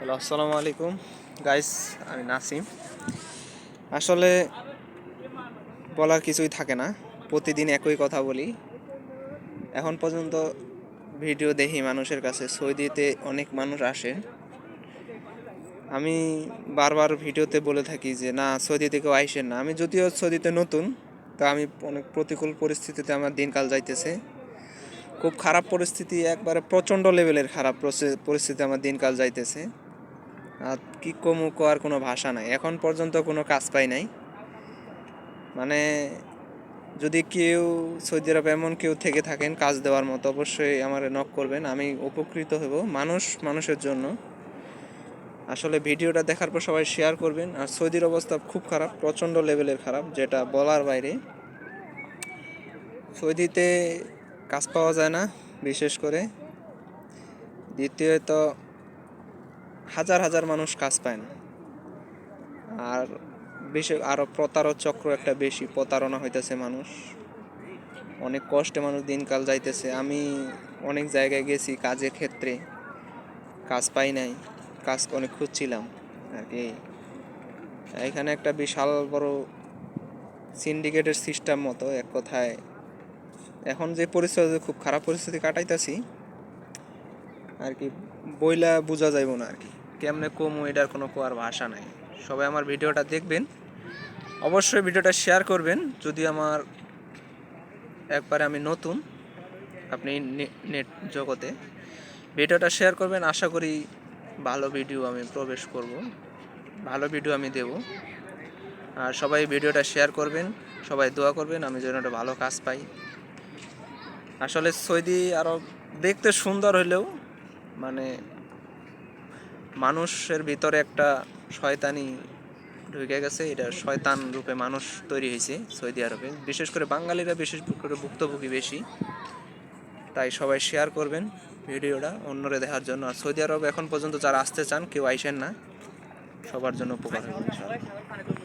Hello, আসসালামু আলাইকুম guys. আমি নাসিম। আসলে বলার কিছুই থাকে না, প্রতিদিন একই কথা বলি। এখন পর্যন্ত ভিডিও দেখি মানুষের কাছে, সৌদিতে অনেক মানুষ আসে। আমি বারবার ভিডিওতে বলে থাকি যে না, সৌদিতে কেউ আইসেন না। আমি যদিও সৌদিতে নতুন, তা আমি অনেক প্রতিকূল পরিস্থিতিতে আমার দিনকাল যাইতেছে। খুব খারাপ পরিস্থিতি, একবারে প্রচণ্ড লেভেলের খারাপ পরিস্থিতি আমার দিনকাল যাইতেছে। আর কি কমু, আর কোনো ভাষা নাই। এখন পর্যন্ত কোনো কাজ পাই নাই। মানে যদি কেউ সৌদি আরবে এমন কেউ থেকে থাকেন কাজ দেওয়ার মতো, অবশ্যই আমার নক করবেন, আমি উপকৃত হব। মানুষের জন্য আসলে ভিডিওটা দেখার পর সবাই শেয়ার করবেন। আর সৌদির অবস্থা খুব খারাপ, প্রচণ্ড লেভেলের খারাপ, যেটা বলার বাইরে। সৌদিতে কাজ পাওয়া যায় না বিশেষ করে। দ্বিতীয়ত হাজার হাজার মানুষ কাজ পায় না। আর আরও প্রতারক চক্র একটা বেশি, প্রতারণা হইতেছে মানুষ। অনেক কষ্টে মানুষ দিনকাল যাইতেছে। আমি অনেক জায়গায় গেছি কাজের ক্ষেত্রে, কাজ পাই নাই, কাজ অনেক খুঁজছিলাম আর কি। এখানে একটা বিশাল বড় সিন্ডিকেটের সিস্টেম মতো, এক কথায় এখন যে পরিস্থিতি, খুব খারাপ পরিস্থিতি কাটাইতেছি আর কি, বইলা বোঝা যাইব না আর কি। কেমনে কমু, এটার কোনো কোয়ার ভাষা নাই। সবাই আমার ভিডিওটা দেখবেন, অবশ্যই ভিডিওটা শেয়ার করবেন। যদি আমার একবারে আমি নতুন, আপনি নেট জগতে, ভিডিওটা শেয়ার করবেন। আশা করি ভালো ভিডিও আমি প্রবেশ করব, ভালো ভিডিও আমি দেব। আর সবাই ভিডিওটা শেয়ার করবেন, সবাই দোয়া করবেন আমি যেন একটা ভালো কাজ পাই। আসলে সৌদি আরব দেখতে সুন্দর হলেও মানে মানুষের ভিতরে একটা শয়তানি ঢুকে গেছে। এটা শয়তান রূপে মানুষ তৈরি হয়েছে সৌদি আরবে, বিশেষ করে বাঙালিরা বিশেষ করে ভুক্তভোগী বেশি। তাই সবাই শেয়ার করবেন ভিডিওটা অন্যরা দেখার জন্য। আর সৌদি আরব এখন পর্যন্ত যারা আসতে চান কেউ আইসেন না, সবার জন্য উপকার হবে ইনশাআল্লাহ।